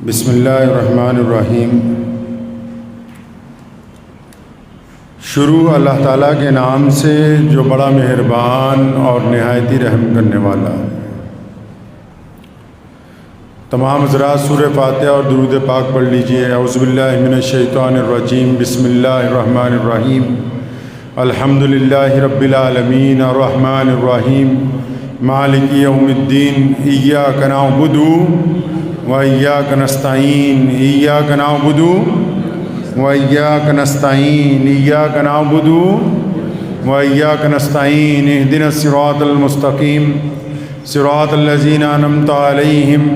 بسم اللہ الرحمن الرحیم۔ شروع اللہ تعالیٰ کے نام سے جو بڑا مہربان اور نہایت رحم کرنے والا ہے۔ تمام حضرات سورہ فاتحہ اور درود پاک پڑھ لیجئے۔ اعوذ باللہ من الشیطان الرجیم، بسم اللہ الرحمن الرحیم۔ الحمد للہ رب العالمین الرحمن الرحیم مالک یوم الدین، ایاک نعبد وإياك نستعين، إياك نعبد وإياك نستعين، إياك نعبد وإياك نستعين، اهدنا الصراط المستقيم صراط الذين أنعمت عليهم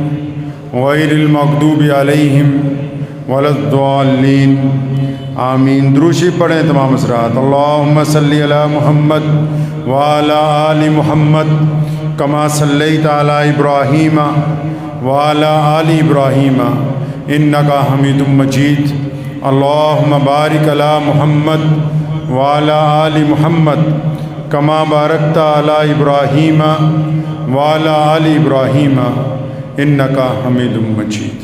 غير المغضوب عليهم ولا الضالين، آمین۔ دروشی پڑھیں تمام حضرات۔ اللہم صلی علی محمد وعلی آل محمد کما صلیت علی ابراہیم وعلی آل ابراہیم انک حمید مجید۔ اللہم بارک علی محمد وعلی آل محمد کما بارکت علی ابراہیم وعلی آل ابراہیم انک حمید مجید۔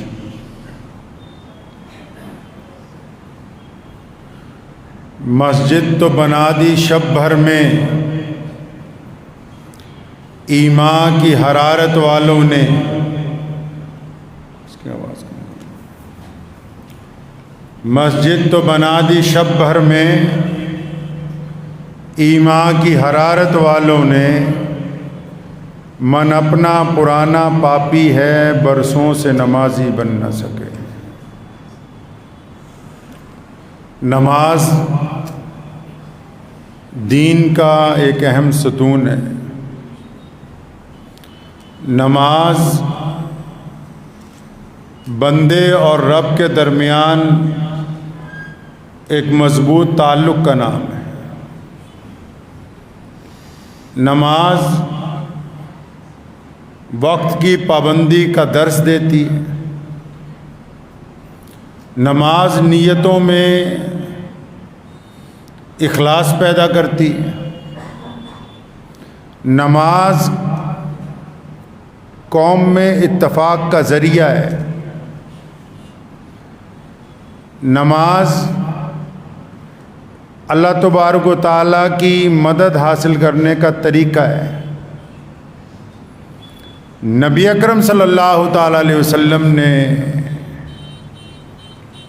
مسجد تو بنا دی شب بھر میں، ایمان کی حرارت والوں نے۔ مسجد تو بنا دی شب بھر میں، ایمان کی حرارت والوں نے۔ من اپنا پرانا پاپی ہے، برسوں سے نمازی بن نہ سکے۔ نماز دین کا ایک اہم ستون ہے۔ نماز بندے اور رب کے درمیان ایک مضبوط تعلق کا نام ہے۔ نماز وقت کی پابندی کا درس دیتی ہے۔ نماز نیتوں میں اخلاص پیدا کرتی ہے۔ نماز قوم میں اتفاق کا ذریعہ ہے۔ نماز اللہ تبارک و تعالیٰ کی مدد حاصل کرنے کا طریقہ ہے۔ نبی اکرم صلی اللہ تعالیٰ علیہ وسلم نے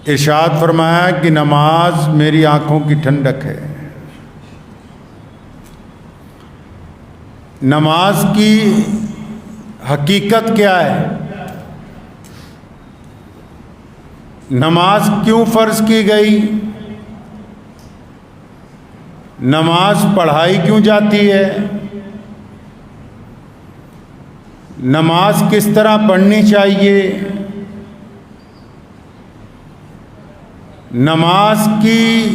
ارشاد فرمایا کہ نماز میری آنکھوں کی ٹھنڈک ہے۔ نماز کی حقیقت کیا ہے؟ نماز کیوں فرض کی گئی؟ نماز پڑھائی کیوں جاتی ہے؟ نماز کس طرح پڑھنی چاہیے؟ نماز کی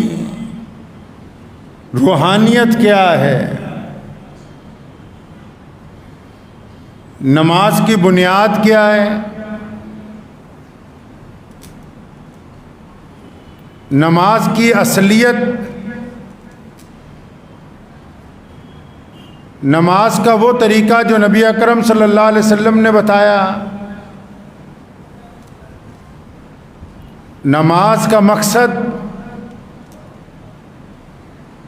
روحانیت کیا ہے؟ نماز کی بنیاد کیا ہے؟ نماز کی اصلیت، نماز کا وہ طریقہ جو نبی اکرم صلی اللہ علیہ وسلم نے بتایا۔ نماز کا مقصد،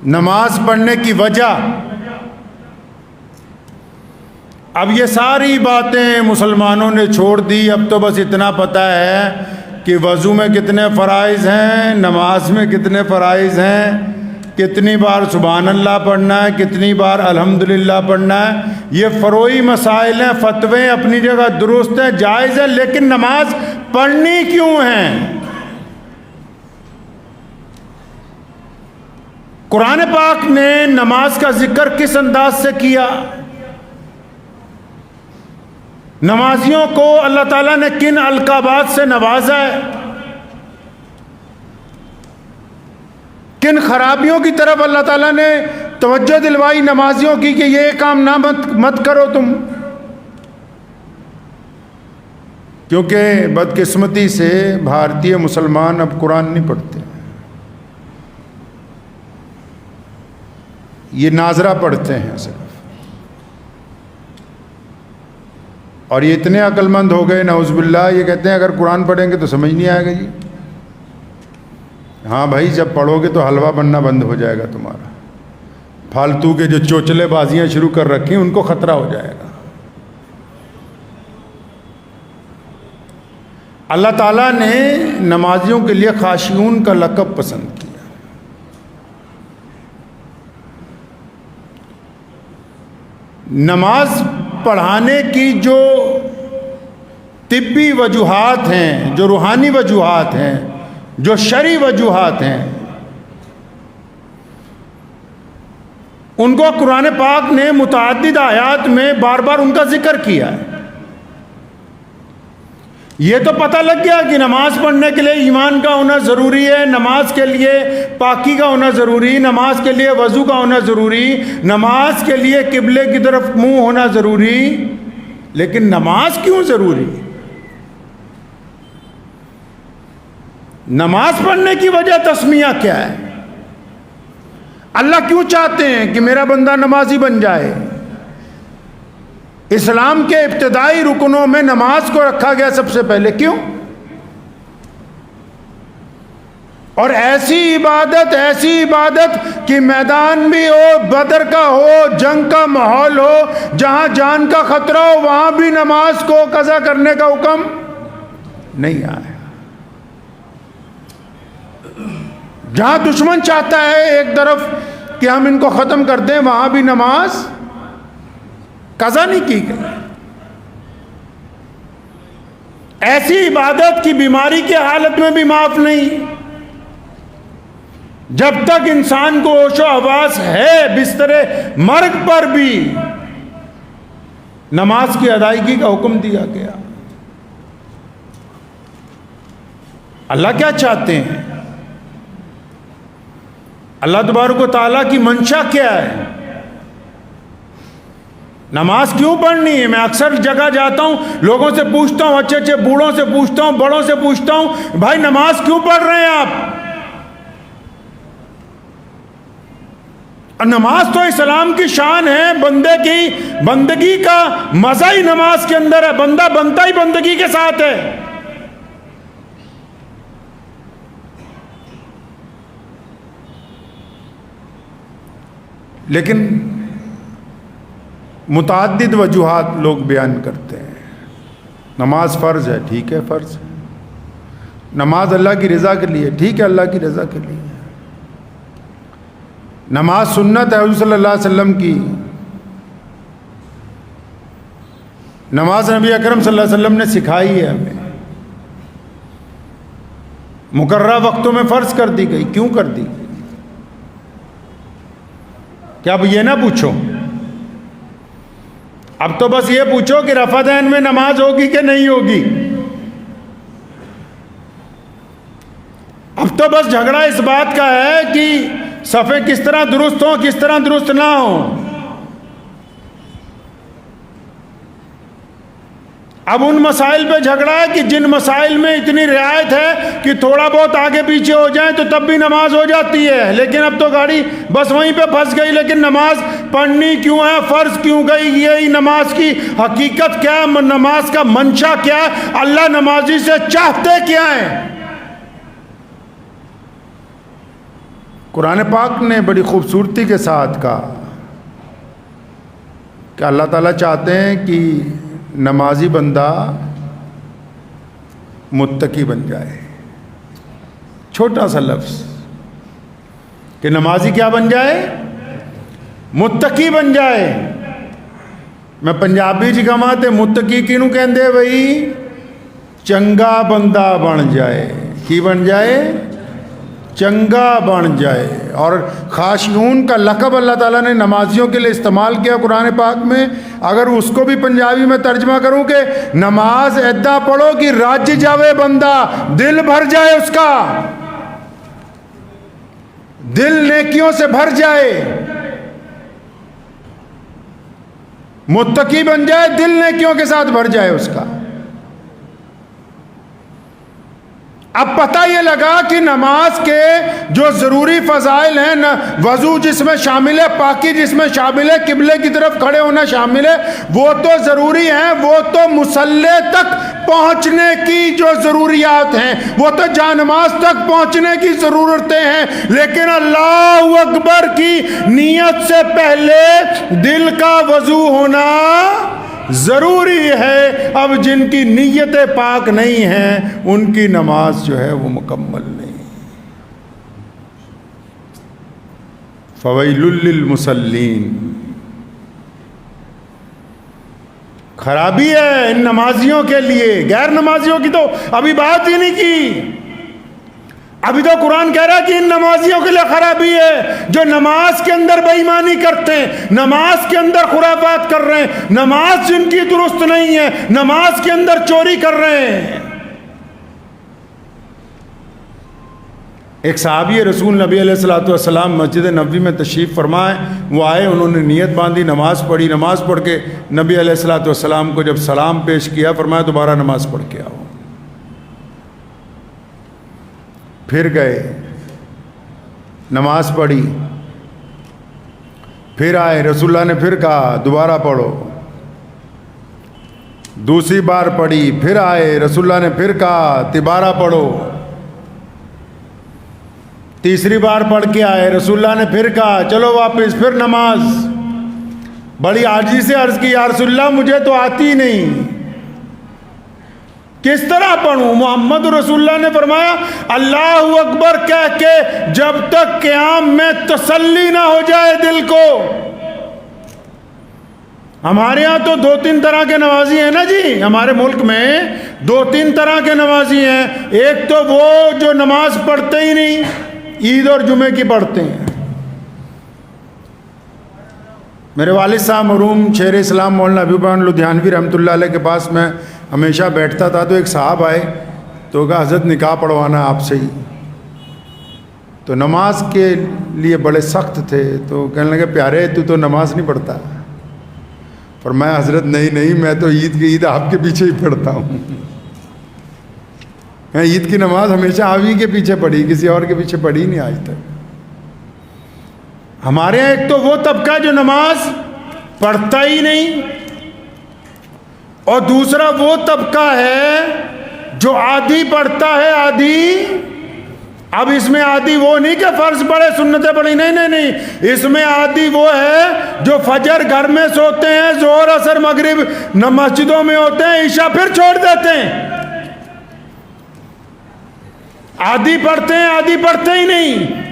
نماز پڑھنے کی وجہ۔ اب یہ ساری باتیں مسلمانوں نے چھوڑ دی۔ اب تو بس اتنا پتہ ہے کہ وضو میں کتنے فرائض ہیں، نماز میں کتنے فرائض ہیں، کتنی بار سبحان اللہ پڑھنا ہے، کتنی بار الحمدللہ پڑھنا ہے۔ یہ فروعی مسائل ہیں، فتوے اپنی جگہ درست ہیں، جائز ہے، لیکن نماز پڑھنی کیوں ہے؟ قرآن پاک نے نماز کا ذکر کس انداز سے کیا؟ نمازیوں کو اللہ تعالیٰ نے کن القابات سے نوازا ہے؟ کن خرابیوں کی طرف اللہ تعالیٰ نے توجہ دلوائی نمازیوں کی کہ یہ کام نہ مت کرو تم؟ کیونکہ بدقسمتی سے بھارتی مسلمان اب قرآن نہیں پڑھتے، یہ ناظرہ پڑھتے ہیں صرف۔ اور یہ اتنے عقل مند ہو گئے نعوذ باللہ، یہ کہتے ہیں اگر قرآن پڑھیں گے تو سمجھ نہیں آئے گا جی۔ ہاں بھائی، جب پڑھو گے تو حلوہ بننا بند ہو جائے گا تمہارا، فالتو کے جو چوچلے بازیاں شروع کر رکھی ہیں ان کو خطرہ ہو جائے گا۔ اللہ تعالیٰ نے نمازیوں کے لیے خاشعون کا لقب پسند کیا۔ نماز پڑھانے کی جو طبی وجوہات ہیں، جو روحانی وجوہات ہیں، جو شرعی وجوہات ہیں، ان کو قرآن پاک نے متعدد آیات میں بار بار ان کا ذکر کیا ہے۔ یہ تو پتہ لگ گیا کہ نماز پڑھنے کے لیے ایمان کا ہونا ضروری ہے، نماز کے لیے پاکی کا ہونا ضروری، نماز کے لیے وضو کا ہونا ضروری، نماز کے لیے قبلے کی طرف منہ ہونا ضروری۔ لیکن نماز کیوں ضروری؟ نماز پڑھنے کی وجہ تسمیہ کیا ہے؟ اللہ کیوں چاہتے ہیں کہ میرا بندہ نمازی بن جائے؟ اسلام کے ابتدائی رکنوں میں نماز کو رکھا گیا سب سے پہلے، کیوں؟ اور ایسی عبادت کہ میدان بھی ہو، بدر کا ہو، جنگ کا ماحول ہو، جہاں جان کا خطرہ ہو وہاں بھی نماز کو قضا کرنے کا حکم نہیں آیا۔ جہاں دشمن چاہتا ہے ایک طرف کہ ہم ان کو ختم کر دیں، وہاں بھی نماز قضا نہیں کی گئی۔ ایسی عبادت کی بیماری کی حالت میں بھی معاف نہیں، جب تک انسان کو ہوش و حواس ہے بستر مرگ پر بھی نماز کی ادائیگی کا حکم دیا گیا۔ اللہ کیا چاہتے ہیں؟ اللہ تبارک و تعالیٰ کی منشا کیا ہے؟ نماز کیوں پڑھنی ہے؟ میں اکثر جگہ جاتا ہوں، لوگوں سے پوچھتا ہوں، اچھے اچھے بوڑھوں سے پوچھتا ہوں، بڑوں سے پوچھتا ہوں، بھائی نماز کیوں پڑھ رہے ہیں آپ؟ اور نماز تو اسلام کی شان ہے، بندگی کا مزہ ہی نماز کے اندر ہے، بندہ بنتا ہی بندگی کے ساتھ ہے۔ لیکن متعدد وجوہات لوگ بیان کرتے ہیں۔ نماز فرض ہے، ٹھیک ہے فرض ہے۔ نماز اللہ کی رضا کے لیے، ٹھیک ہے اللہ کی رضا کے لیے۔ نماز سنت ہے حضور صلی اللہ علیہ وسلم کی۔ نماز نبی اکرم صلی اللہ علیہ وسلم نے سکھائی ہے ہمیں، مقررہ وقتوں میں فرض کر دی گئی۔ کیوں کر دی گئی؟ کیا اب یہ نہ پوچھو، اب تو بس یہ پوچھو کہ رفعتین میں نماز ہوگی کہ نہیں ہوگی۔ اب تو بس جھگڑا اس بات کا ہے کہ صفیں کس طرح درست ہوں، کس طرح درست نہ ہوں۔ اب ان مسائل پہ جھگڑا ہے کہ جن مسائل میں اتنی رعایت ہے کہ تھوڑا بہت آگے پیچھے ہو جائیں تو تب بھی نماز ہو جاتی ہے، لیکن اب تو گاڑی بس وہیں پہ پھنس گئی۔ لیکن نماز پڑھنی کیوں ہے، فرض کیوں گئی، یہی نماز کی حقیقت کیا ہے، نماز کا منشا کیا ہے، اللہ نمازی سے چاہتے کیا ہیں؟ قرآن پاک نے بڑی خوبصورتی کے ساتھ کہا کہ اللہ تعالیٰ چاہتے ہیں کہ نمازی بندہ متقی بن جائے۔ چھوٹا سا لفظ کہ نمازی کیا بن جائے؟ متقی بن جائے۔ میں پنجابی جی کہاں متقی کینوں کہندے بھئی؟ چنگا بندہ بن جائے۔ کی بن جائے؟ چنگا بن جائے۔ اور خاشعون کا لقب اللہ تعالیٰ نے نمازیوں کے لیے استعمال کیا قرآن پاک میں۔ اگر اس کو بھی پنجابی میں ترجمہ کروں کہ نماز ایدا پڑھو کہ رج جاوے بندہ، دل بھر جائے، اس کا دل نیکیوں سے بھر جائے، متقی بن جائے، دل نیکیوں کے ساتھ بھر جائے اس کا۔ اب پتہ یہ لگا کہ نماز کے جو ضروری فضائل ہیں، وضو جس میں شامل ہے، پاکی جس میں شامل ہے، قبلے کی طرف کھڑے ہونا شامل ہے، وہ تو ضروری ہیں، وہ تو مصلی تک پہنچنے کی جو ضروریات ہیں، وہ تو جانماز تک پہنچنے کی ضرورتیں ہیں، لیکن اللہ اکبر کی نیت سے پہلے دل کا وضو ہونا ضروری ہے۔ اب جن کی نیتیں پاک نہیں ہیں ان کی نماز جو ہے وہ مکمل نہیں۔ فویل للمصلین، خرابی ہے ان نمازیوں کے لیے۔ غیر نمازیوں کی تو ابھی بات ہی نہیں کی، ابھی تو قرآن کہہ رہا ہے کہ ان نمازیوں کے لیے خرابی ہے جو نماز کے اندر بے ایمانی کرتے ہیں، نماز کے اندر خرافات کر رہے ہیں، نماز جن کی درست نہیں ہے، نماز کے اندر چوری کر رہے ہیں۔ ایک صحابی رسول نبی علیہ الصلوۃ والسلام مسجد نبوی میں تشریف فرمائے، وہ آئے، انہوں نے نیت باندھی، نماز پڑھی، نماز پڑھ کے نبی علیہ الصلوۃ والسلام کو جب سلام پیش کیا، فرمایا دوبارہ نماز پڑھ کے آؤ۔ پھر گئے، نماز پڑھی، پھر آئے، رسول اللہ نے پھر کہا دوبارہ پڑھو، دوسری بار پڑھی، پھر آئے، رسول اللہ نے پھر کہا دوبارہ پڑھو، تیسری بار پڑھ کے آئے، رسول اللہ نے پھر کہا چلو واپس، پھر نماز۔ بڑی عاجزی سے عرض کی، یا رسول اللہ مجھے تو آتی نہیں، کس طرح پڑھوں؟ محمد رسول اللہ نے فرمایا اللہ اکبر کہہ کے جب تک قیام میں تسلی نہ ہو جائے دل کو۔ ہمارے ہاں تو 2-3 طرح کے نمازی ہیں نا جی، ہمارے ملک میں 2-3 طرح کے نمازی ہیں۔ ایک تو وہ جو نماز پڑھتے ہی نہیں، عید اور جمعے کی پڑھتے ہیں۔ میرے والد صاحب مرحوم شیر اسلام مولانا حبیب الرحمن لدھیانوی رحمۃ اللہ علیہ کے پاس میں ہمیشہ بیٹھتا تھا، تو ایک صاحب آئے تو کہا حضرت نکاح پڑھوانا آپ سے ہی۔ تو نماز کے لیے بڑے سخت تھے، تو کہنے لگے پیارے تو نماز نہیں پڑھتا؟ فرمایا حضرت نہیں میں تو عید کی عید آپ کے پیچھے ہی پڑھتا ہوں۔ میں عید کی نماز ہمیشہ آپ ہی کے پیچھے پڑھی، کسی اور کے پیچھے پڑھی نہیں آج تک۔ ہمارے یہاں ایک تو وہ طبقہ جو نماز پڑھتا ہی نہیں، اور دوسرا وہ طبقہ ہے جو آدھی پڑھتا ہے، آدھی۔ اب اس میں آدھی وہ نہیں کہ فرض پڑھے سنتیں پڑھی، نہیں، اس میں آدھی وہ ہے جو فجر گھر میں سوتے ہیں، ظہر عصر مغرب مسجدوں میں ہوتے ہیں، عشاء پھر چھوڑ دیتے ہیں۔ آدھی پڑھتے ہیں، آدھی پڑھتے ہی نہیں۔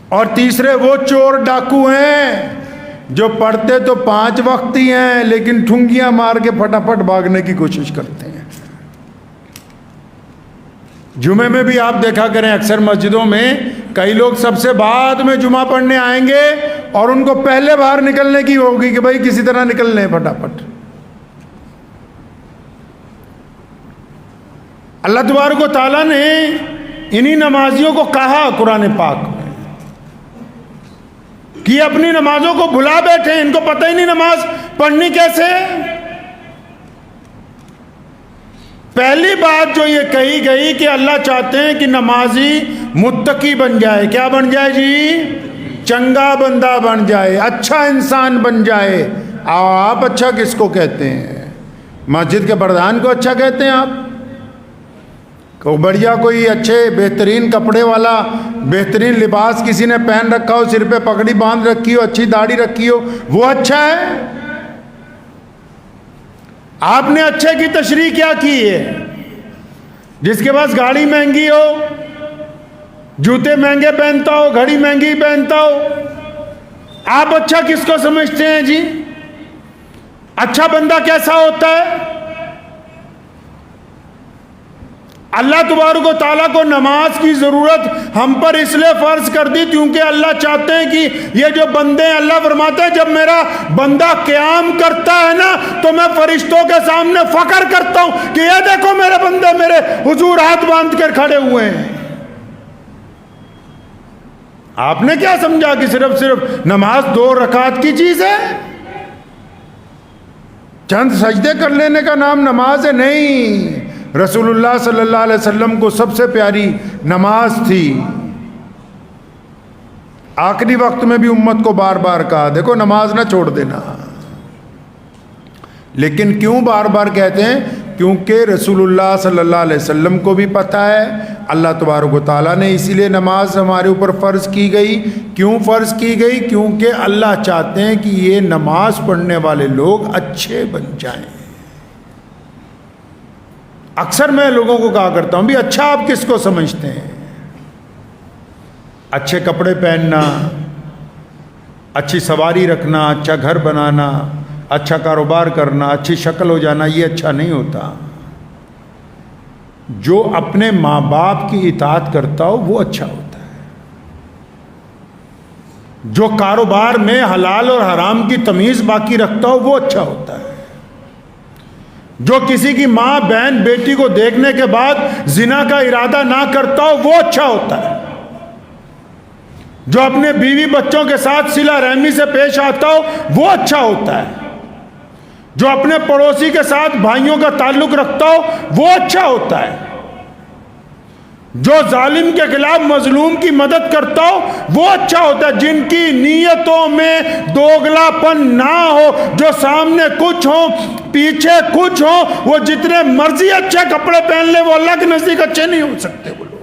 اور تیسرے وہ چور ڈاکو ہیں جو پڑھتے تو 5 وقت ہی ہیں، لیکن ٹھنگیاں مار کے پھٹافٹ بھاگنے کی کوشش کرتے ہیں۔ جمعے میں بھی آپ دیکھا کریں اکثر مسجدوں میں کئی لوگ سب سے بعد میں جمعہ پڑھنے آئیں گے اور ان کو پہلے باہر نکلنے کی ہوگی کہ بھائی کسی طرح نکل لیں پھٹافٹ۔ اللہ تبارک و تعالیٰ نے انہی نمازیوں کو کہا قرآن پاک میں کہ اپنی نمازوں کو بھلا بیٹھے، ان کو پتہ ہی نہیں نماز پڑھنی کیسے۔ پہلی بات جو یہ کہی گئی کہ اللہ چاہتے ہیں کہ نمازی متقی بن جائے۔ کیا بن جائے جی؟ چنگا بندہ بن جائے، اچھا انسان بن جائے۔ آپ اچھا کس کو کہتے ہیں؟ مسجد کے پردھان کو اچھا کہتے ہیں آپ؟ کہ بڑھیا کوئی اچھے بہترین کپڑے والا بہترین لباس کسی نے پہن رکھا ہو، سر پہ پگڑی باندھ رکھی ہو، اچھی داڑھی رکھی ہو، وہ اچھا ہے؟ آپ نے اچھے کی تشریح کیا کی ہے؟ جس کے پاس گاڑی مہنگی ہو، جوتے مہنگے پہنتا ہو، گھڑی مہنگی پہنتا ہو، آپ اچھا کس کو سمجھتے ہیں جی؟ اچھا بندہ کیسا ہوتا ہے؟ اللہ تبارک و تعالیٰ کو نماز کی ضرورت ہم پر اس لیے فرض کر دی کیونکہ اللہ چاہتے ہیں کہ یہ جو بندے ہیں، اللہ فرماتے ہیں جب میرا بندہ قیام کرتا ہے نا تو میں فرشتوں کے سامنے فخر کرتا ہوں کہ یہ دیکھو میرے بندے میرے حضور ہاتھ باندھ کر کھڑے ہوئے ہیں۔ آپ نے کیا سمجھا کہ صرف نماز 2 رکعت کی چیز ہے؟ چند سجدے کر لینے کا نام نماز ہے؟ نہیں، رسول اللہ صلی اللہ علیہ وسلم کو سب سے پیاری نماز تھی. آخری وقت میں بھی امت کو بار بار کہا دیکھو نماز نہ چھوڑ دینا. لیکن کیوں بار بار کہتے ہیں؟ کیونکہ رسول اللہ صلی اللہ علیہ وسلم کو بھی پتہ ہے اللہ تبارک و تعالیٰ نے اسی لیے نماز ہمارے اوپر فرض کی گئی. کیوں فرض کی گئی؟ کیونکہ اللہ چاہتے ہیں کہ یہ نماز پڑھنے والے لوگ اچھے بن جائیں. اکثر میں لوگوں کو کہا کرتا ہوں بھی اچھا آپ کس کو سمجھتے ہیں؟ اچھے کپڑے پہننا، اچھی سواری رکھنا، اچھا گھر بنانا، اچھا کاروبار کرنا، اچھی شکل ہو جانا، یہ اچھا نہیں ہوتا. جو اپنے ماں باپ کی اطاعت کرتا ہو وہ اچھا ہوتا ہے. جو کاروبار میں حلال اور حرام کی تمیز باقی رکھتا ہو وہ اچھا ہوتا ہے. جو کسی کی ماں بہن بیٹی کو دیکھنے کے بعد زنا کا ارادہ نہ کرتا ہو وہ اچھا ہوتا ہے. جو اپنے بیوی بچوں کے ساتھ صلہ رحمی سے پیش آتا ہو وہ اچھا ہوتا ہے. جو اپنے پڑوسی کے ساتھ بھائیوں کا تعلق رکھتا ہو وہ اچھا ہوتا ہے. جو ظالم کے خلاف مظلوم کی مدد کرتا ہو وہ اچھا ہوتا ہے. جن کی نیتوں میں دوگلا پن نہ ہو، جو سامنے کچھ ہو پیچھے کچھ ہو، وہ جتنے مرضی اچھے کپڑے پہن لے وہ اللہ کے نزدیک اچھے نہیں ہو سکتے. وہ لوگ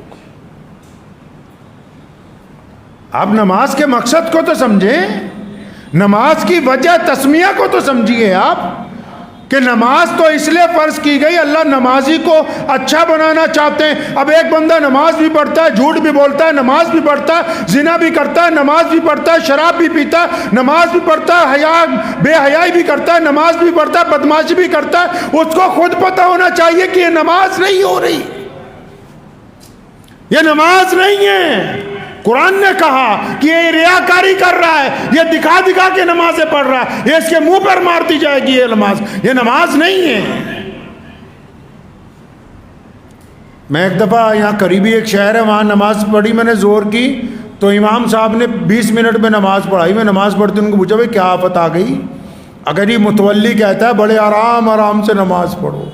آپ نماز کے مقصد کو تو سمجھیں، نماز کی وجہ تسمیہ کو تو سمجھیے آپ کہ نماز تو اس لیے فرض کی گئی، اللہ نمازی کو اچھا بنانا چاہتے ہیں. اب ایک بندہ نماز بھی پڑھتا ہے، جھوٹ بھی بولتا ہے، نماز بھی پڑھتا ہے، زنا بھی کرتا ہے، نماز بھی پڑھتا ہے، شراب بھی پیتا ہے، نماز بھی پڑھتا ہے، بے حیائی بھی کرتا ہے، نماز بھی پڑھتا ہے، بدماشی بھی کرتا ہے. اس کو خود پتہ ہونا چاہیے کہ یہ نماز نہیں ہو رہی، یہ نماز نہیں ہے. قرآن نے کہا کہ یہ ریاکاری کر رہا ہے، یہ دکھا دکھا کے نمازیں پڑھ رہا ہے، یہ اس کے منہ پر مار دی جائے گی. یہ نماز نہیں ہے. میں ایک دفعہ یہاں قریبی ایک شہر ہے، وہاں نماز پڑھی میں نے زور کی، تو امام صاحب نے 20 منٹ میں نماز پڑھائی. میں نماز پڑھتی ان کو پوچھا بھائی کیا آفت آ گئی؟ اگر یہ متولی کہتا ہے بڑے آرام سے نماز پڑھو،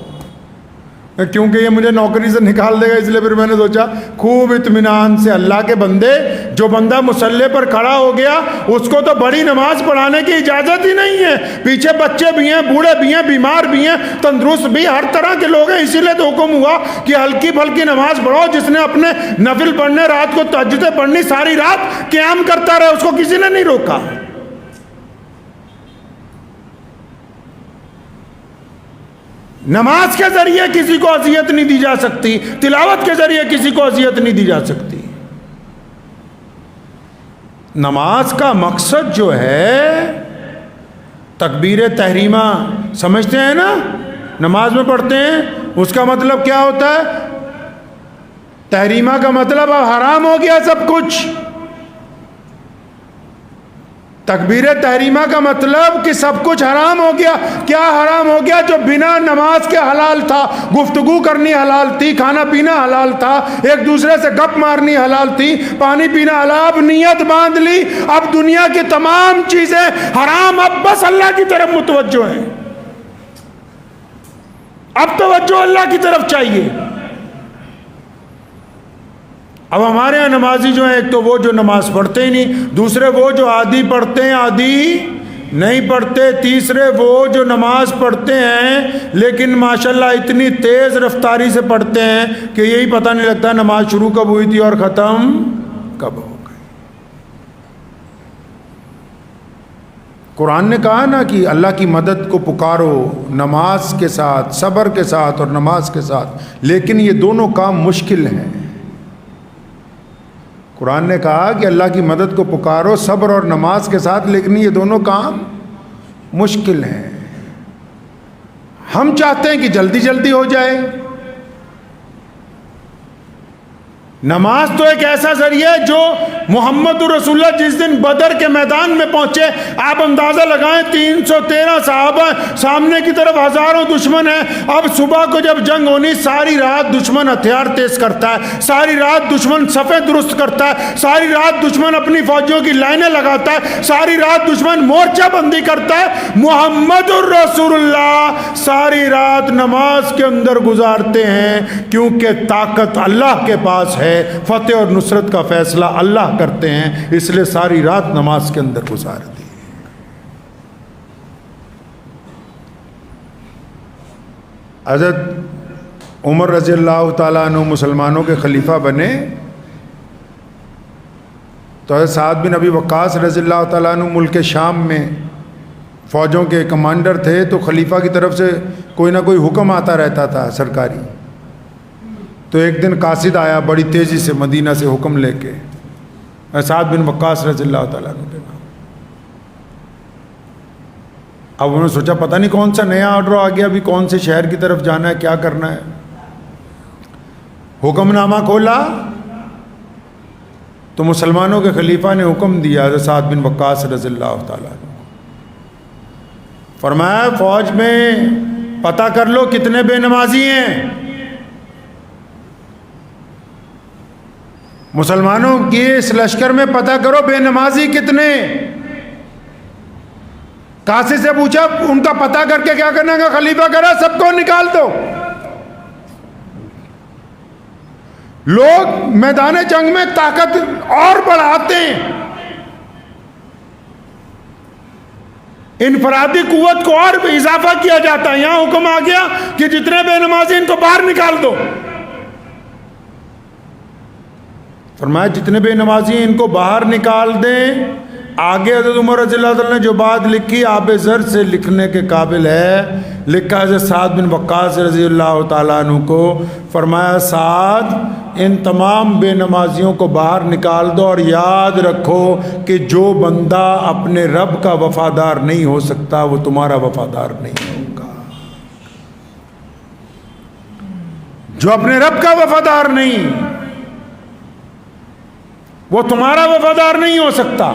کیونکہ یہ مجھے نوکری سے نکال دے گا، اس لیے پھر میں نے سوچا خوب اطمینان سے اللہ کے بندے، جو بندہ مصلی پر کھڑا ہو گیا اس کو تو بڑی نماز پڑھانے کی اجازت ہی نہیں ہے. پیچھے بچے بھی ہیں، بوڑھے بھی ہیں، بیمار بھی ہیں، تندرست بھی، ہر طرح کے لوگ ہیں. اسی لیے تو حکم ہوا کہ ہلکی پھلکی نماز پڑھو. جس نے اپنے نفل پڑھنے، رات کو تہجدیں پڑھنی، ساری رات قیام کرتا رہے، اس کو کسی نے نہیں روکا. نماز کے ذریعے کسی کو اذیت نہیں دی جا سکتی، تلاوت کے ذریعے کسی کو اذیت نہیں دی جا سکتی. نماز کا مقصد جو ہے تکبیر تحریمہ سمجھتے ہیں نا، نماز میں پڑھتے ہیں، اس کا مطلب کیا ہوتا ہے؟ تحریمہ کا مطلب اب حرام ہو گیا سب کچھ. تکبیر تحریمہ کا مطلب کہ سب کچھ حرام ہو گیا. کیا حرام ہو گیا؟ جو بنا نماز کے حلال تھا، گفتگو کرنی حلال تھی، کھانا پینا حلال تھا، ایک دوسرے سے گپ مارنی حلال تھی، پانی پینا حلال. اب نیت باندھ لی، اب دنیا کی تمام چیزیں حرام، اب بس اللہ کی طرف متوجہ ہیں. اب توجہ اللہ کی طرف چاہیے. اب ہمارے یہاں نمازی جو ہیں، ایک تو وہ جو نماز پڑھتے ہی نہیں، دوسرے وہ جو آدھی پڑھتے ہیں آدھی نہیں پڑھتے، تیسرے وہ جو نماز پڑھتے ہیں لیکن ماشاءاللہ اتنی تیز رفتاری سے پڑھتے ہیں کہ یہی پتہ نہیں لگتا نماز شروع کب ہوئی تھی اور ختم کب ہو گئی. قرآن نے کہا نا کہ اللہ کی مدد کو پکارو نماز کے ساتھ، صبر کے ساتھ اور نماز کے ساتھ، لیکن یہ دونوں کام مشکل ہیں. قرآن نے کہا کہ اللہ کی مدد کو پکارو صبر اور نماز کے ساتھ، لیکن یہ دونوں کام مشکل ہیں. ہم چاہتے ہیں کہ جلدی جلدی ہو جائے. نماز تو ایک ایسا ذریعہ ہے جو محمد رسول اللہ جس دن بدر کے میدان میں پہنچے، آپ اندازہ لگائیں 313 صحابہ، سامنے کی طرف ہزاروں دشمن ہیں. اب صبح کو جب جنگ ہونی، ساری رات دشمن ہتھیار تیز کرتا ہے، ساری رات دشمن صفیں درست کرتا ہے، ساری رات دشمن اپنی فوجیوں کی لائنیں لگاتا ہے، ساری رات دشمن مورچہ بندی کرتا ہے. محمد الرسول اللہ ساری رات نماز کے اندر گزارتے ہیں، کیونکہ طاقت اللہ کے پاس ہے، فتح اور نصرت کا فیصلہ اللہ کرتے ہیں، اس لیے ساری رات نماز کے اندر گزار دی. حضرت عمر رضی اللہ تعالیٰ عنہ مسلمانوں کے خلیفہ بنے تو حضرت سعد بن ابی وقاص رضی اللہ تعالیٰ عنہ ملک شام میں فوجوں کے کمانڈر تھے، تو خلیفہ کی طرف سے کوئی نہ کوئی حکم آتا رہتا تھا سرکاری. تو ایک دن قاصد آیا بڑی تیزی سے مدینہ سے حکم لے کے، سعد بن وقاص رضی اللہ تعالیٰ عنہ کے نام. اب انہوں نے سوچا پتہ نہیں کون سا نیا آرڈر آ گیا، ابھی کون سے شہر کی طرف جانا ہے، کیا کرنا ہے. حکم نامہ کھولا تو مسلمانوں کے خلیفہ نے حکم دیا حضرت سعد بن وقاص رضی اللہ تعالیٰ عنہ، فرمایا فوج میں پتہ کر لو کتنے بے نمازی ہیں. مسلمانوں کی اس لشکر میں پتہ کرو بے نمازی کتنے. قاصد سے پوچھا ان کا پتہ کر کے کیا کرنا ہے؟ خلیفہ کرا سب کو نکال دو. لوگ میدان جنگ میں طاقت اور بڑھاتے ہیں، انفرادی قوت کو اور اضافہ کیا جاتا ہے. یہاں حکم آ گیا کہ جتنے بے نمازی ان کو باہر نکال دو. فرمایا جتنے بے نمازی ان کو باہر نکال دیں. آگے حضرت عمر رضی اللہ عنہ نے جو بات لکھی آب زر سے لکھنے کے قابل ہے. لکھا حضرت سعد بن وقاص رضی اللہ تعالیٰ عنہ کو، فرمایا سعد ان تمام بے نمازیوں کو باہر نکال دو، اور یاد رکھو کہ جو بندہ اپنے رب کا وفادار نہیں ہو سکتا وہ تمہارا وفادار نہیں ہوگا. جو اپنے رب کا وفادار نہیں وہ تمہارا وفادار نہیں ہو سکتا.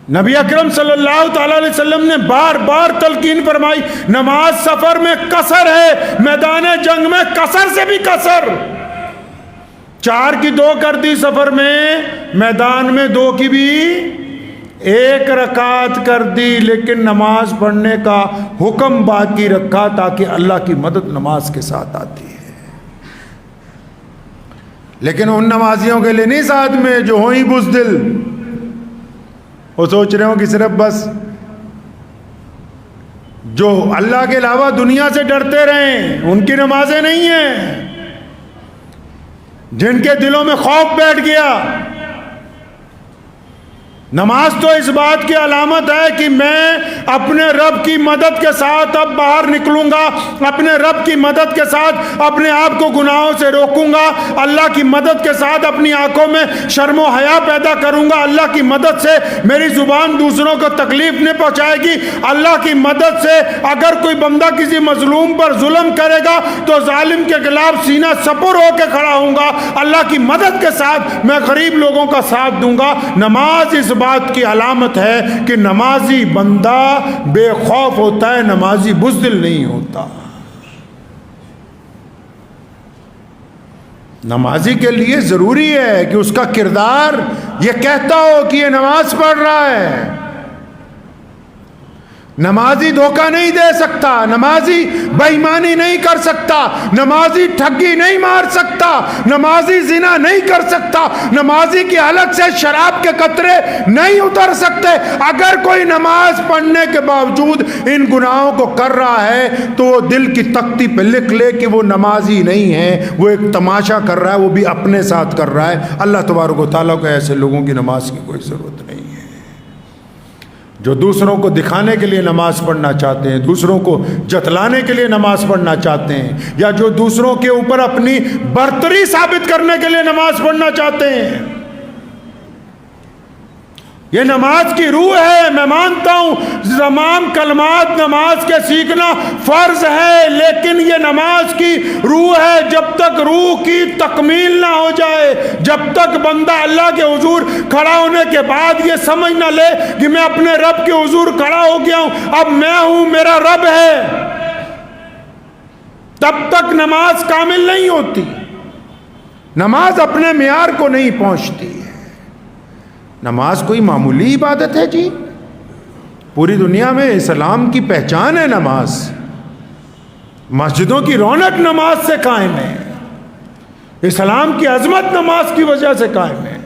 نبی اکرم صلی اللہ تعالیٰ علیہ وسلم نے بار بار تلقین فرمائی نماز سفر میں قصر ہے، میدان جنگ میں قصر سے بھی قصر. 4 کی 2 کر دی سفر میں، میدان میں 2 کی بھی 1 رکعت کر دی، لیکن نماز پڑھنے کا حکم باقی رکھا تاکہ اللہ کی مدد نماز کے ساتھ آتی ہے. لیکن ان نمازیوں کے لیے نہیں ساتھ میں جو ہوئی بزدل، وہ سوچ رہے ہوں کہ صرف بس جو اللہ کے علاوہ دنیا سے ڈرتے رہیں ان کی نمازیں نہیں ہیں. جن کے دلوں میں خوف بیٹھ گیا. نماز تو اس بات کی علامت ہے کہ میں اپنے رب کی مدد کے ساتھ اب باہر نکلوں گا، اپنے رب کی مدد کے ساتھ اپنے آپ کو گناہوں سے روکوں گا، اللہ کی مدد کے ساتھ اپنی آنکھوں میں شرم و حیا پیدا کروں گا، اللہ کی مدد سے میری زبان دوسروں کو تکلیف نہیں پہنچائے گی، اللہ کی مدد سے اگر کوئی بندہ کسی مظلوم پر ظلم کرے گا تو ظالم کے خلاف سینہ سپر ہو کے کھڑا ہوں گا، اللہ کی مدد کے ساتھ میں غریب لوگوں کا ساتھ دوں گا. نماز اس بات کی علامت ہے کہ نمازی بندہ بے خوف ہوتا ہے، نمازی بزدل نہیں ہوتا. نمازی کے لیے ضروری ہے کہ اس کا کردار یہ کہتا ہو کہ یہ نماز پڑھ رہا ہے. نمازی دھوکہ نہیں دے سکتا، نمازی بے ایمانی نہیں کر سکتا، نمازی ٹھگی نہیں مار سکتا، نمازی زنا نہیں کر سکتا، نمازی کی حلق سے شراب کے قطرے نہیں اتر سکتے. اگر کوئی نماز پڑھنے کے باوجود ان گناہوں کو کر رہا ہے تو وہ دل کی تختی پہ لکھ لے کہ وہ نمازی نہیں ہے، وہ ایک تماشا کر رہا ہے، وہ بھی اپنے ساتھ کر رہا ہے. اللہ تبارک و تعالیٰ کو ایسے لوگوں کی نماز کی کوئی ضرورت نہیں ہے. جو دوسروں کو دکھانے کے لیے نماز پڑھنا چاہتے ہیں، دوسروں کو جتلانے کے لیے نماز پڑھنا چاہتے ہیں، یا جو دوسروں کے اوپر اپنی برتری ثابت کرنے کے لیے نماز پڑھنا چاہتے ہیں، یہ نماز کی روح ہے. میں مانتا ہوں تمام کلمات نماز کے سیکھنا فرض ہے، لیکن یہ نماز کی روح ہے. جب تک روح کی تکمیل نہ ہو جائے، جب تک بندہ اللہ کے حضور کھڑا ہونے کے بعد یہ سمجھ نہ لے کہ میں اپنے رب کے حضور کھڑا ہو گیا ہوں، اب میں ہوں، میرا رب ہے، تب تک نماز کامل نہیں ہوتی. نماز اپنے معیار کو نہیں پہنچتی. نماز کوئی معمولی عبادت ہے جی؟ پوری دنیا میں اسلام کی پہچان ہے نماز. مسجدوں کی رونق نماز سے قائم ہے. اسلام کی عظمت نماز کی وجہ سے قائم ہے.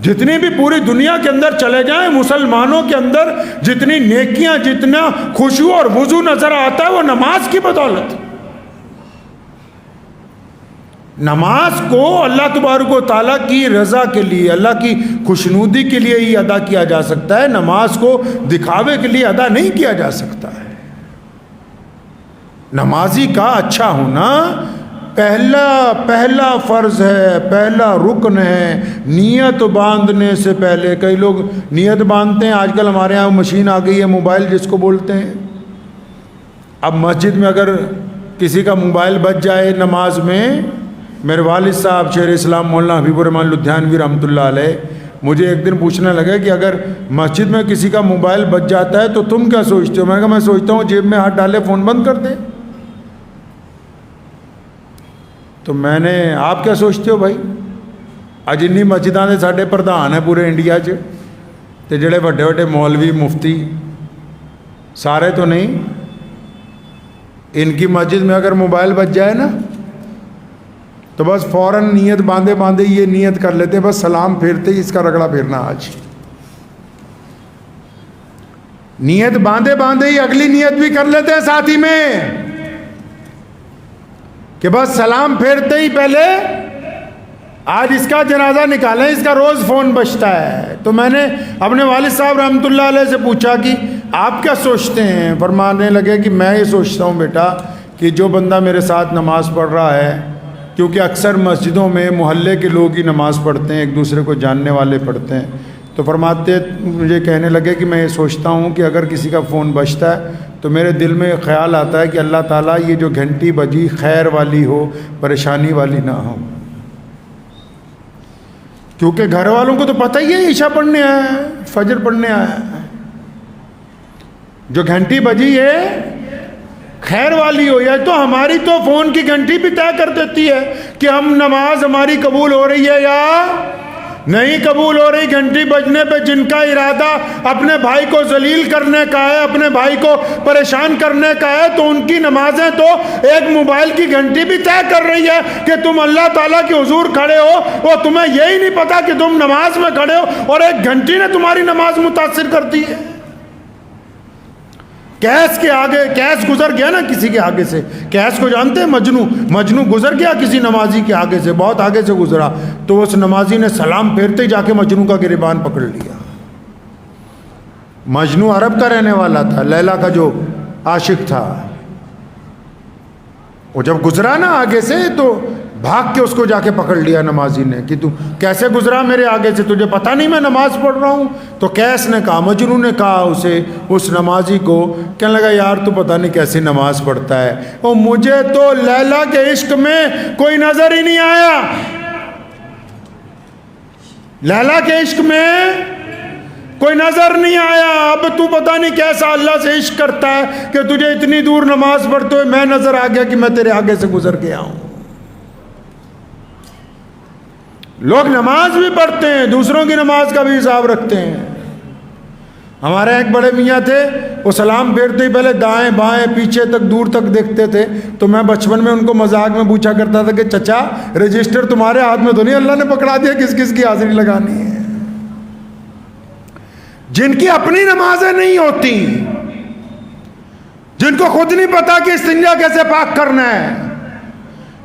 جتنی بھی پوری دنیا کے اندر چلے جائیں، مسلمانوں کے اندر جتنی نیکیاں، جتنا خشوع اور وضو نظر آتا ہے وہ نماز کی بدولت. نماز کو اللہ تبارک و تعالیٰ کی رضا کے لیے، اللہ کی خوشنودی کے لیے ہی ادا کیا جا سکتا ہے. نماز کو دکھاوے کے لیے ادا نہیں کیا جا سکتا ہے. نمازی کا اچھا ہونا پہلا فرض ہے، پہلا رکن ہے. نیت باندھنے سے پہلے، کئی لوگ نیت باندھتے ہیں. آج کل ہمارے ہاں مشین آ گئی ہے، موبائل جس کو بولتے ہیں. اب مسجد میں اگر کسی کا موبائل بج جائے نماز میں، میرے والد صاحب شیخ اسلام مولانا حبیب الرحمن لدھیانوی رحمۃ اللہ علیہ مجھے ایک دن پوچھنے لگے کہ اگر مسجد میں کسی کا موبائل بج جاتا ہے تو تم کیا سوچتے ہو؟ میں نے کہا میں سوچتا ہوں جیب میں ہاتھ ڈالے فون بند کر دے. تو میں نے آپ کیا سوچتے ہو بھائی؟ اج انی مسجداں دے ساڈے پردھان ہیں پورے انڈیا 'چ، تے جڑے وڈے وڈے مولوی مفتی سارے تو نہیں. ان کی مسجد میں اگر موبائل بج جائے نا تو بس فوراً نیت باندھے باندھے یہ نیت کر لیتے، بس سلام پھیرتے ہی اس کا رگڑا پھیرنا. آج نیت باندھے باندھے ہی اگلی نیت بھی کر لیتے ہیں ساتھی میں کہ بس سلام پھیرتے ہی پہلے آج اس کا جنازہ نکالیں، اس کا روز فون بجتا ہے. تو میں نے اپنے والد صاحب رحمۃ اللہ علیہ سے پوچھا کہ آپ کیا سوچتے ہیں؟ فرمانے لگے کہ میں یہ سوچتا ہوں بیٹا کہ جو بندہ میرے ساتھ نماز پڑھ رہا ہے، کیونکہ اکثر مسجدوں میں محلے کے لوگ ہی نماز پڑھتے ہیں، ایک دوسرے کو جاننے والے پڑھتے ہیں. تو فرماتے مجھے کہنے لگے کہ میں یہ سوچتا ہوں کہ اگر کسی کا فون بجتا ہے تو میرے دل میں خیال آتا ہے کہ اللہ تعالیٰ یہ جو گھنٹی بجی خیر والی ہو، پریشانی والی نہ ہو. کیونکہ گھر والوں کو تو پتہ ہی ہے عشاء پڑھنے آیا ہے، فجر پڑھنے آیا ہے. جو گھنٹی بجی ہے خیر والی ہو، یا تو ہماری تو فون کی گھنٹی بھی طے کر دیتی ہے کہ ہم نماز ہماری قبول ہو رہی ہے یا نہیں قبول ہو رہی. گھنٹی بجنے پہ جن کا ارادہ اپنے بھائی کو ذلیل کرنے کا ہے، اپنے بھائی کو پریشان کرنے کا ہے، تو ان کی نمازیں تو ایک موبائل کی گھنٹی بھی طے کر رہی ہے کہ تم اللہ تعالیٰ کے حضور کھڑے ہو، وہ تمہیں یہی نہیں پتا کہ تم نماز میں کھڑے ہو، اور ایک گھنٹی نے تمہاری نماز متاثر کر دی ہے. کیس کے آگے، کیس گزر گیا نا کسی کے آگے سے، کیس کو جانتے ہیں؟ مجنو گزر گیا کسی نمازی کے آگے سے، بہت آگے سے گزرا، تو اس نمازی نے سلام پھیرتے جا کے مجنو کا گریبان پکڑ لیا. مجنو عرب کا رہنے والا تھا، لیلا کا جو عاشق تھا. وہ جب گزرا نا آگے سے تو بھاگ کے اس کو جا کے پکڑ لیا نمازی نے کہ تو کیسے گزرا میرے آگے سے، تجھے پتہ نہیں میں نماز پڑھ رہا ہوں؟ تو کیس نے کہا، مجنو نے کہا اسے، اس نمازی کو، کہنے لگا یار تو پتہ نہیں کیسی نماز پڑھتا ہے، اور مجھے تو لیلا کے عشق میں کوئی نظر ہی نہیں آیا. لیلا کے عشق میں کوئی نظر نہیں آیا. اب تو پتہ نہیں کیسا اللہ سے عشق کرتا ہے کہ تجھے اتنی دور نماز پڑھتے ہوئے میں نظر آ گیا کہ میں تیرے آگے سے گزر گیا ہوں. لوگ نماز بھی پڑھتے ہیں، دوسروں کی نماز کا بھی حساب رکھتے ہیں. ہمارے ایک بڑے میاں تھے، وہ سلام پھیرتے ہی پہلے دائیں بائیں پیچھے تک دور تک دیکھتے تھے. تو میں بچپن میں ان کو مذاق میں پوچھا کرتا تھا کہ چچا رجسٹر تمہارے ہاتھ میں تو نہیں اللہ نے پکڑا دیا کس کس کی حاضری لگانی ہے؟ جن کی اپنی نمازیں نہیں ہوتی، جن کو خود نہیں پتا کہ استنجا کیسے پاک کرنا ہے،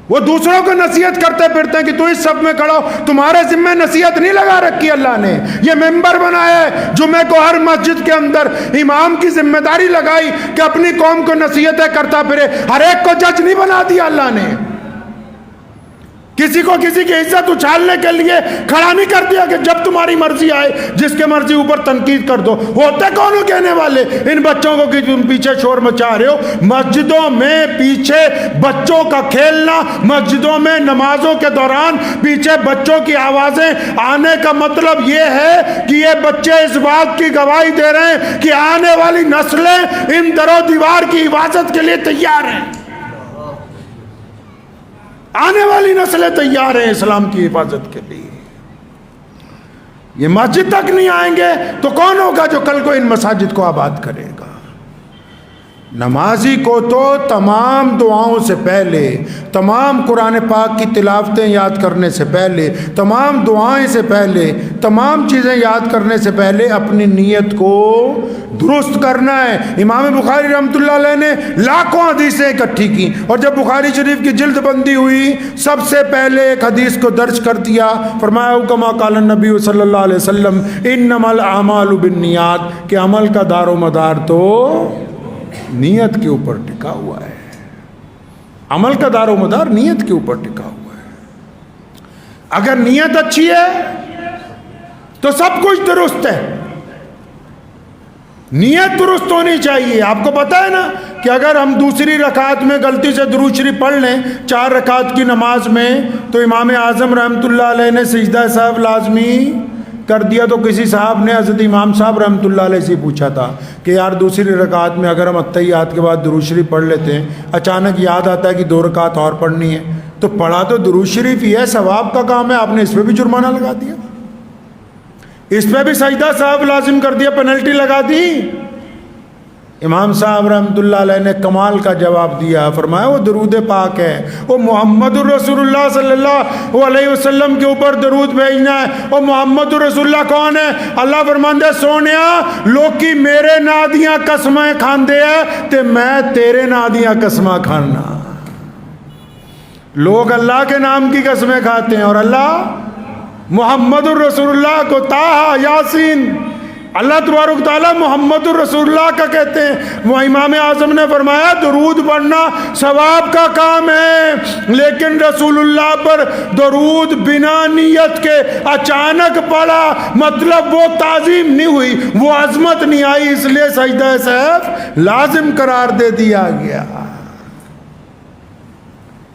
وہ دوسروں کو نصیحت کرتے پھرتے ہیں کہ تو اس صف میں کھڑا ہو. تمہارے ذمہ نصیحت نہیں لگا رکھی اللہ نے، یہ ممبر بنایا ہے جمعے کو ہر مسجد کے اندر. امام کی ذمہ داری لگائی کہ اپنی قوم کو نصیحتیں کرتا پھرے، ہر ایک کو جج نہیں بنا دیا اللہ نے. کسی کو کسی کی عزت اچھالنے کے لیے کھڑا نہیں کر دیا کہ جب تمہاری مرضی آئے جس کے مرضی اوپر تنقید کر دو. ہوتے کون ہو کہنے والے ان بچوں کو کہ تم پیچھے شور مچا رہے ہو؟ مسجدوں میں پیچھے بچوں کا کھیلنا، مسجدوں میں نمازوں کے دوران پیچھے بچوں کی آوازیں آنے کا مطلب یہ ہے کہ یہ بچے اس بات کی گواہی دے رہے ہیں کہ آنے والی نسلیں ان در و دیوار کی حفاظت کے لیے تیار ہیں. آنے والی نسلیں تیار ہیں اسلام کی حفاظت کے لیے. یہ مسجد تک نہیں آئیں گے تو کون ہوگا جو کل کو ان مساجد کو آباد کرے گا؟ نمازی کو تو تمام دعاؤں سے پہلے، تمام قرآن پاک کی تلاوتیں یاد کرنے سے پہلے، تمام دعائیں سے پہلے، تمام چیزیں یاد کرنے سے پہلے اپنی نیت کو درست کرنا ہے. امام بخاری رحمۃ اللہ علیہ نے لاکھوں حدیثیں اکٹھی کی، اور جب بخاری شریف کی جلد بندی ہوئی سب سے پہلے ایک حدیث کو درج کر دیا. فرمایا کما قال النبی صلی اللہ علیہ وسلم انما الاعمال بالنیات، کہ عمل کا دار و مدار تو نیت کے اوپر ٹکا ہوا ہے. عمل کا دار و مدار نیت کے اوپر ٹکا ہوا ہے. اگر نیت اچھی ہے تو سب کچھ درست ہے. نیت درست ہونی چاہیے. آپ کو پتا ہے نا کہ اگر ہم دوسری رکعت میں غلطی سے درود شریف پڑھ لیں 4 رکعت کی نماز میں، تو امام اعظم رحمۃ اللہ علیہ نے سجدہ صاحب لازمی کر دیا. تو کسی صاحب نے حضرت امام صاحب رحمۃ اللہ علیہ سے پوچھا تھا کہ یار دوسری رکعت میں اگر ہم اتحیات کے بعد درود شریف پڑھ لیتے ہیں، اچانک یاد آتا ہے کہ 2 رکعت اور پڑھنی ہے، تو پڑھا تو درود شریف ہی ہے، ثواب کا کام ہے، آپ نے اس پہ بھی جرمانہ لگا دیا، اس پہ بھی سجدہ صاحب لازم کر دیا، پینلٹی لگا دی. امام صاحب رحمۃ اللہ علیہ نے کمال کا جواب دیا. فرمایا وہ درود پاک ہے، وہ محمد الرسول اللہ صلی اللہ علیہ وسلم کے اوپر درود بھیجنا ہے. وہ محمد الرسول اللہ کون ہے؟ اللہ فرماندے سونیا لوکی میرے نا دیاں قسمیں کھاندے ہیں تے میں تیرے نا دیاں قسمیں کھانا. لوگ اللہ کے نام کی قسمیں کھاتے ہیں اور اللہ محمد الرسول اللہ کو طٰہٰ یاسین اللہ تبارک تعالیٰ محمد الرسول اللہ کا کہتے ہیں. وہ امام اعظم نے فرمایا درود پڑھنا ثواب کا کام ہے، لیکن رسول اللہ پر درود بنا نیت کے اچانک پڑا مطلب وہ تعظیم نہیں ہوئی، وہ عظمت نہیں آئی، اس لیے سجدہ سیف لازم قرار دے دیا گیا.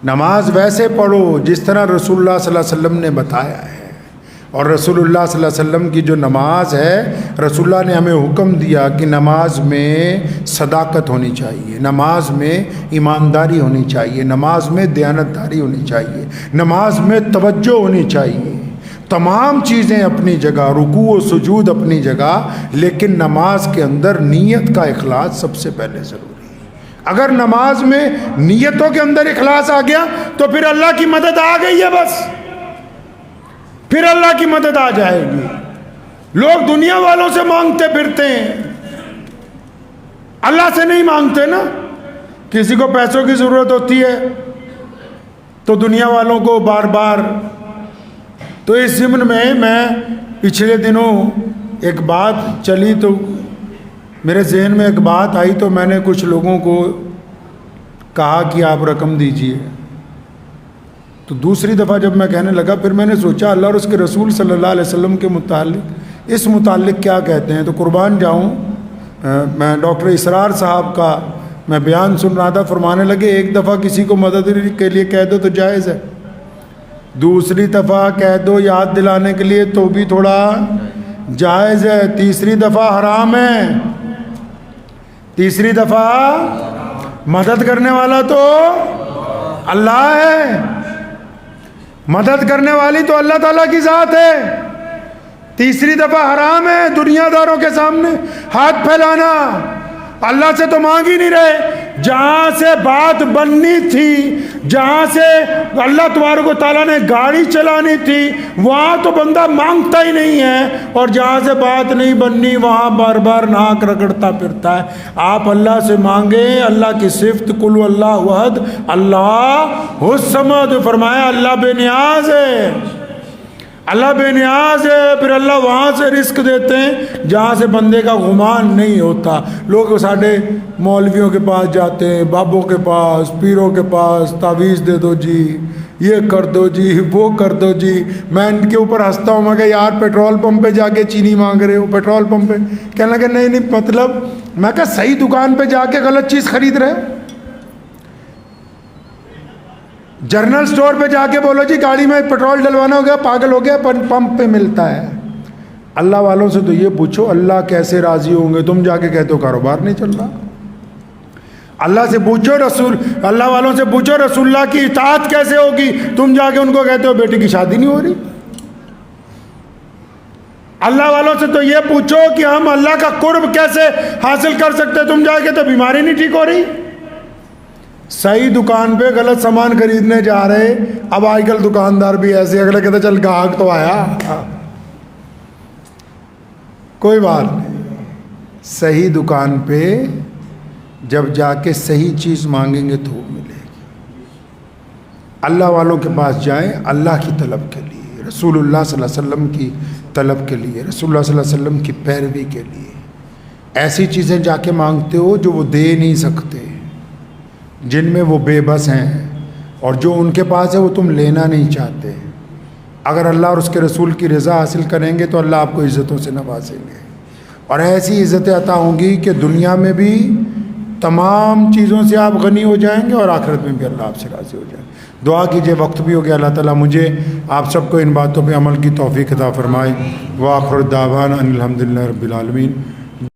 نماز ویسے پڑھو جس طرح رسول اللہ صلی اللہ علیہ وسلم نے بتایا ہے. اور رسول اللہ صلی اللہ علیہ وسلم کی جو نماز ہے، رسول اللہ نے ہمیں حکم دیا کہ نماز میں صداقت ہونی چاہیے، نماز میں ایمانداری ہونی چاہیے، نماز میں دیانتداری ہونی چاہیے، نماز میں توجہ ہونی چاہیے. تمام چیزیں اپنی جگہ، رکوع و سجود اپنی جگہ، لیکن نماز کے اندر نیت کا اخلاص سب سے پہلے ضروری ہے. اگر نماز میں نیتوں کے اندر اخلاص آ گیا تو پھر اللہ کی مدد آ گئی ہے، بس پھر اللہ کی مدد آ جائے گی. لوگ دنیا والوں سے مانگتے پھرتے ہیں، اللہ سے نہیں مانگتے نا. کسی کو پیسوں کی ضرورت ہوتی ہے تو دنیا والوں کو بار بار. تو اس ضمن میں پچھلے دنوں ایک بات چلی تو میرے ذہن میں ایک بات آئی، تو میں نے کچھ لوگوں کو کہا کہ آپ رقم دیجئے. تو دوسری دفعہ جب میں کہنے لگا پھر میں نے سوچا اللہ اور اس کے رسول صلی اللہ علیہ وسلم کے متعلق اس متعلق کیا کہتے ہیں. تو قربان جاؤں، میں ڈاکٹر اسرار صاحب کا میں بیان سن رہا تھا، فرمانے لگے ایک دفعہ کسی کو مدد کے لیے کہہ دو تو جائز ہے، دوسری دفعہ کہہ دو یاد دلانے کے لیے تو بھی تھوڑا جائز ہے، تیسری دفعہ حرام ہے. تیسری دفعہ مدد کرنے والا تو اللہ ہے، مدد کرنے والی تو اللہ تعالیٰ کی ذات ہے. تیسری دفعہ حرام ہے دنیا داروں کے سامنے ہاتھ پھیلانا. اللہ سے تو مانگ ہی نہیں رہے. جہاں سے بات بننی تھی، جہاں سے اللہ تبارک و تعالیٰ نے گاڑی چلانی تھی، وہاں تو بندہ مانگتا ہی نہیں ہے، اور جہاں سے بات نہیں بننی وہاں بار بار ناک رگڑتا پھرتا ہے. آپ اللہ سے مانگیں اللہ کی صفت قل اللہ احد اللہ الصمد. فرمایا اللہ بے نیاز ہے، اللہ بے نیاز ہے، پھر اللہ وہاں سے رزق دیتے ہیں جہاں سے بندے کا گمان نہیں ہوتا۔ لوگ ساڑھے مولویوں کے پاس جاتے ہیں، بابوں کے پاس، پیروں کے پاس، تعویذ دے دو جی، یہ کر دو جی، وہ کر دو جی۔ میں ان کے اوپر ہنستا ہوں، میں کہ یار پیٹرول پمپ پہ جا کے چینی مانگ رہے ہو، پیٹرول پمپ پہ کہنے لگے نہیں مطلب، میں کہا صحیح دکان پہ جا کے غلط چیز خرید رہے ہو۔ جنرل سٹور پہ جا کے بولو جی گاڑی میں پیٹرول ڈلوانا ہو گیا، پاگل ہو گیا، پمپ پہ ملتا ہے۔ اللہ والوں سے تو یہ پوچھو اللہ کیسے راضی ہوں گے، تم جا کے کہتے ہو کاروبار نہیں چل رہا۔ اللہ سے پوچھو، اللہ والوں سے پوچھو رسول اللہ کی اطاعت کیسے ہوگی، تم جا کے ان کو کہتے ہو بیٹے کی شادی نہیں ہو رہی۔ اللہ والوں سے تو یہ پوچھو کہ ہم اللہ کا قرب کیسے حاصل کر سکتے، تم جا کے تو بیماری نہیں ٹھیک ہو رہی۔ صحیح دکان پہ غلط سامان خریدنے جا رہے، اب آج کل دکاندار بھی ایسے، اگلے کہتے چل گاہک تو آیا، کوئی بات نہیں۔ صحیح دکان پہ جب جا کے صحیح چیز مانگیں گے تو وہ ملے گی۔ اللہ والوں کے پاس جائیں اللہ کی طلب کے لیے، رسول اللہ صلی اللہ علیہ وسلم کی طلب کے لیے، رسول اللہ صلی اللہ علیہ وسلم کی پیروی کے لیے۔ ایسی چیزیں جا کے مانگتے ہو جو وہ دے نہیں سکتے، جن میں وہ بے بس ہیں، اور جو ان کے پاس ہے وہ تم لینا نہیں چاہتے۔ اگر اللہ اور اس کے رسول کی رضا حاصل کریں گے تو اللہ آپ کو عزتوں سے نوازیں گے، اور ایسی عزتیں عطا ہوں گی کہ دنیا میں بھی تمام چیزوں سے آپ غنی ہو جائیں گے، اور آخرت میں بھی اللہ آپ سے راضی ہو جائیں گے۔ دعا کیجئے، وقت بھی ہو گیا۔ اللہ تعالیٰ مجھے آپ سب کو ان باتوں پہ عمل کی توفیق عطا فرمائے۔ وآخر دعوانا ان الحمدللہ رب العالمین۔